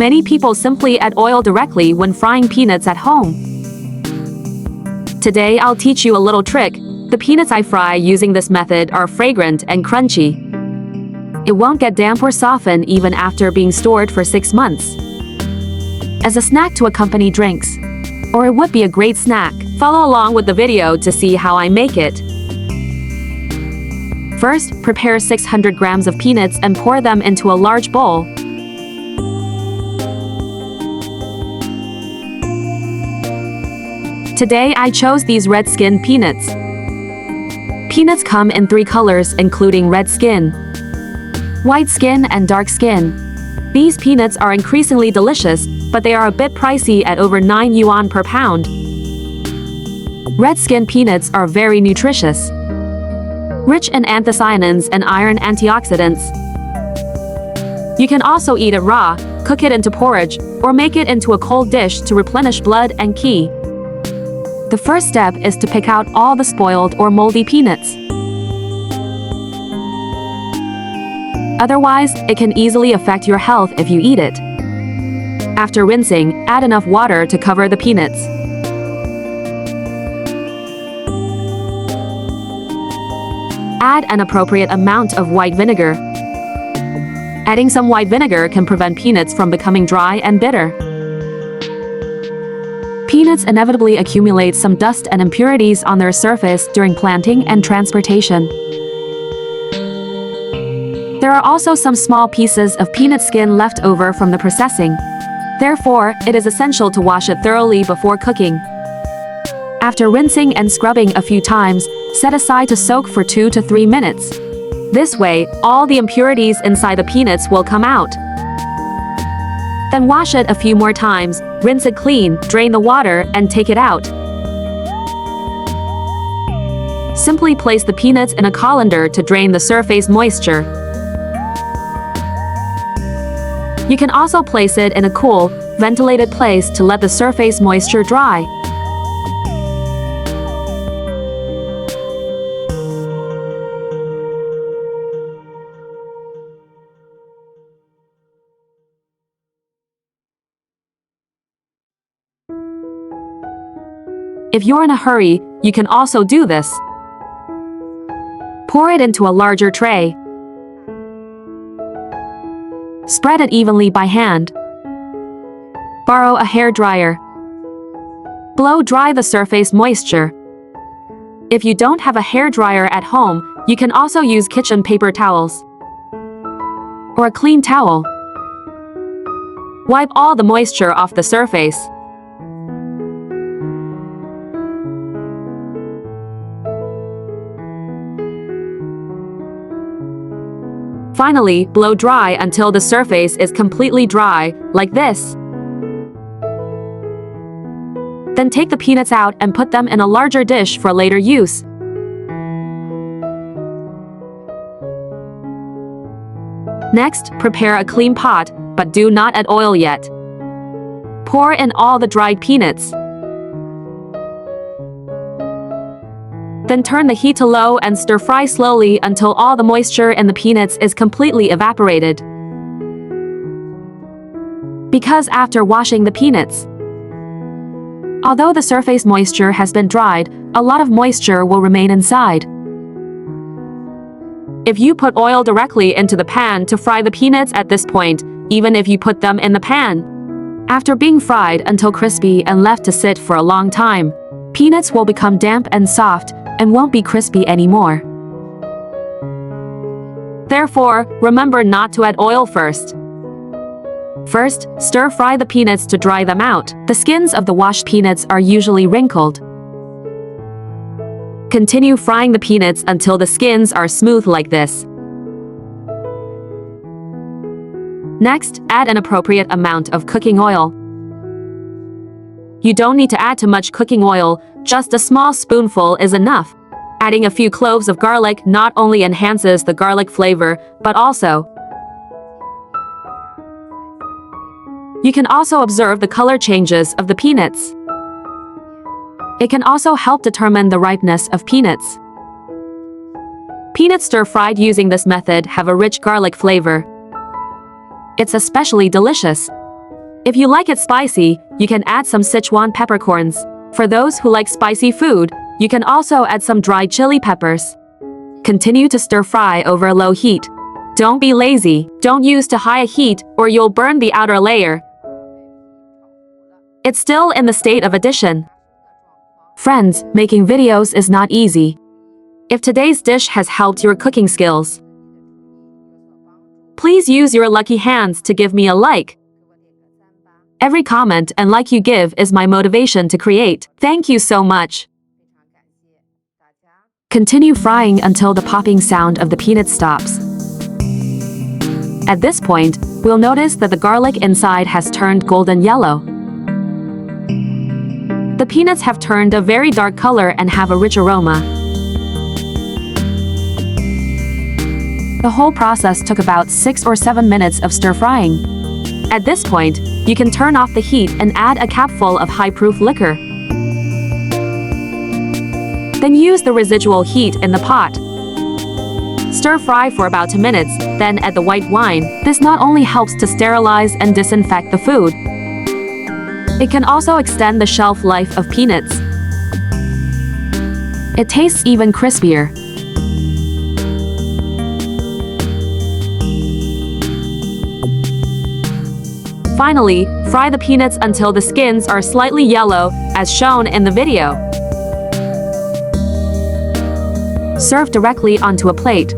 Many people simply add oil directly when frying peanuts at home. Today I'll teach you a little trick. The peanuts I fry using this method are fragrant and crunchy. It won't get damp or soften even after being stored for 6 months. As a snack to accompany drinks. Or it would be a great snack. Follow along with the video to see how I make it. First, prepare 600 grams of peanuts and pour them into a large bowl. Today I chose these red-skinned peanuts. Peanuts come in 3 colors including red skin, white skin and dark skin. These peanuts are increasingly delicious, but they are a bit pricey at over 9 yuan per pound. Red skin peanuts are very nutritious, rich in anthocyanins and iron antioxidants. You can also eat it raw, cook it into porridge, or make it into a cold dish to replenish blood and qi. The first step is to pick out all the spoiled or moldy peanuts. Otherwise, it can easily affect your health if you eat it. After rinsing, add enough water to cover the peanuts. Add an appropriate amount of white vinegar. Adding some white vinegar can prevent peanuts from becoming dry and bitter. Peanuts inevitably accumulate some dust and impurities on their surface during planting and transportation. There are also some small pieces of peanut skin left over from the processing. Therefore, it is essential to wash it thoroughly before cooking. After rinsing and scrubbing a few times, set aside to soak for 2 to 3 minutes. This way, all the impurities inside the peanuts will come out. Then wash it a few more times, rinse it clean, drain the water, and take it out. Simply place the peanuts in a colander to drain the surface moisture. You can also place it in a cool, ventilated place to let the surface moisture dry. If you're in a hurry, you can also do this. Pour it into a larger tray. Spread it evenly by hand. Borrow a hairdryer. Blow dry the surface moisture. If you don't have a hairdryer at home, you can also use kitchen paper towels or a clean towel. Wipe all the moisture off the surface. Finally, blow dry until the surface is completely dry, like this. Then take the peanuts out and put them in a larger dish for later use. Next, prepare a clean pot, but do not add oil yet. Pour in all the dried peanuts. Then turn the heat to low and stir-fry slowly until all the moisture in the peanuts is completely evaporated. Because after washing the peanuts, although the surface moisture has been dried, a lot of moisture will remain inside. If you put oil directly into the pan to fry the peanuts at this point, even if you put them in the pan, after being fried until crispy and left to sit for a long time, peanuts will become damp and soft and won't be crispy anymore. Therefore, remember not to add oil first. First, stir-fry the peanuts to dry them out. The skins of the washed peanuts are usually wrinkled. Continue frying the peanuts until the skins are smooth like this. Next, add an appropriate amount of cooking oil. You don't need to add too much cooking oil, just a small spoonful is enough. Adding a few cloves of garlic not only enhances the garlic flavor, but also you can also observe the color changes of the peanuts. It can also help determine the ripeness of peanuts. Peanuts stir-fried using this method have a rich garlic flavor. It's especially delicious. If you like it spicy, you can add some Sichuan peppercorns. For those who like spicy food, you can also add some dried chili peppers. Continue to stir fry over low heat. Don't be lazy. Don't use too high a heat or you'll burn the outer layer. It's still in the state of addition. Friends, making videos is not easy. If today's dish has helped your cooking skills, please use your lucky hands to give me a like. Every comment and like you give is my motivation to create. Thank you so much. Continue frying until the popping sound of the peanuts stops. At this point, we'll notice that the garlic inside has turned golden yellow. The peanuts have turned a very dark color and have a rich aroma. The whole process took about 6 or 7 minutes of stir-frying. At this point, you can turn off the heat and add a cupful of high-proof liquor. Then use the residual heat in the pot. Stir-fry for about 2 minutes, then add the white wine. This not only helps to sterilize and disinfect the food, it can also extend the shelf life of peanuts. It tastes even crispier. Finally, fry the peanuts until the skins are slightly yellow, as shown in the video. Serve directly onto a plate.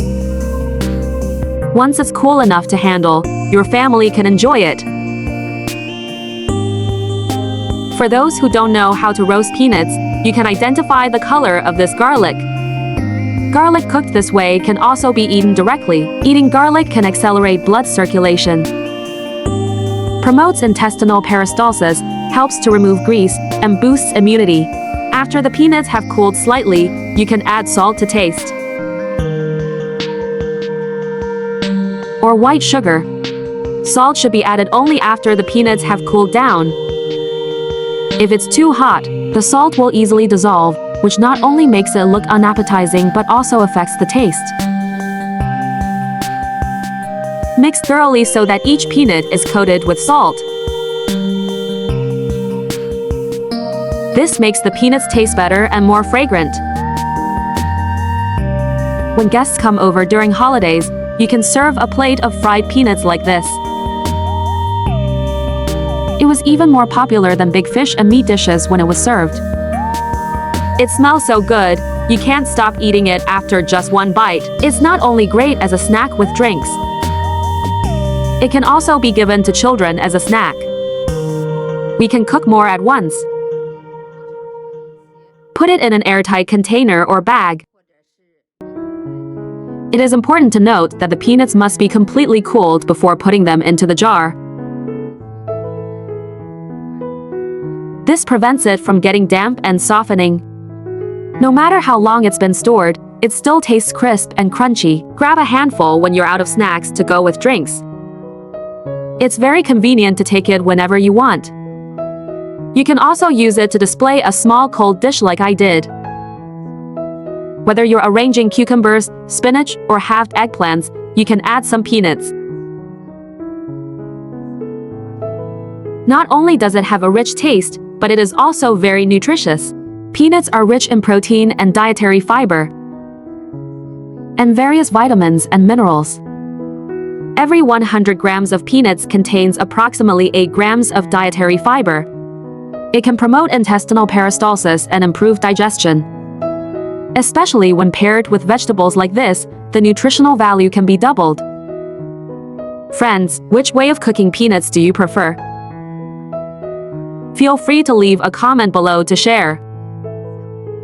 Once it's cool enough to handle, your family can enjoy it. For those who don't know how to roast peanuts, you can identify the color of this garlic. Garlic cooked this way can also be eaten directly. Eating garlic can accelerate blood circulation, promotes intestinal peristalsis, helps to remove grease, and boosts immunity. After the peanuts have cooled slightly, you can add salt to taste, or white sugar. Salt should be added only after the peanuts have cooled down. If it's too hot, the salt will easily dissolve, which not only makes it look unappetizing but also affects the taste. Mix thoroughly so that each peanut is coated with salt. This makes the peanuts taste better and more fragrant. When guests come over during holidays, you can serve a plate of fried peanuts like this. It was even more popular than big fish and meat dishes when it was served. It smells so good, you can't stop eating it after just one bite. It's not only great as a snack with drinks, it can also be given to children as a snack. We can cook more at once. Put it in an airtight container or bag. It is important to note that the peanuts must be completely cooled before putting them into the jar. This prevents it from getting damp and softening. No matter how long it's been stored, it still tastes crisp and crunchy. Grab a handful when you're out of snacks to go with drinks. It's very convenient to take it whenever you want. You can also use it to display a small cold dish like I did. Whether you're arranging cucumbers, spinach, or halved eggplants, you can add some peanuts. Not only does it have a rich taste, but it is also very nutritious. Peanuts are rich in protein and dietary fiber, and various vitamins and minerals. Every 100 grams of peanuts contains approximately 8 grams of dietary fiber. It can promote intestinal peristalsis and improve digestion. Especially when paired with vegetables like this, the nutritional value can be doubled. Friends, which way of cooking peanuts do you prefer? Feel free to leave a comment below to share.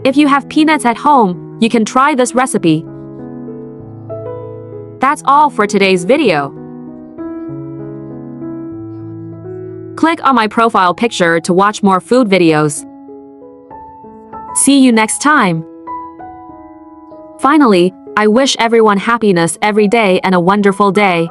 If you have peanuts at home, you can try this recipe. That's all for today's video. Click on my profile picture to watch more food videos. See you next time. Finally, I wish everyone happiness every day and a wonderful day.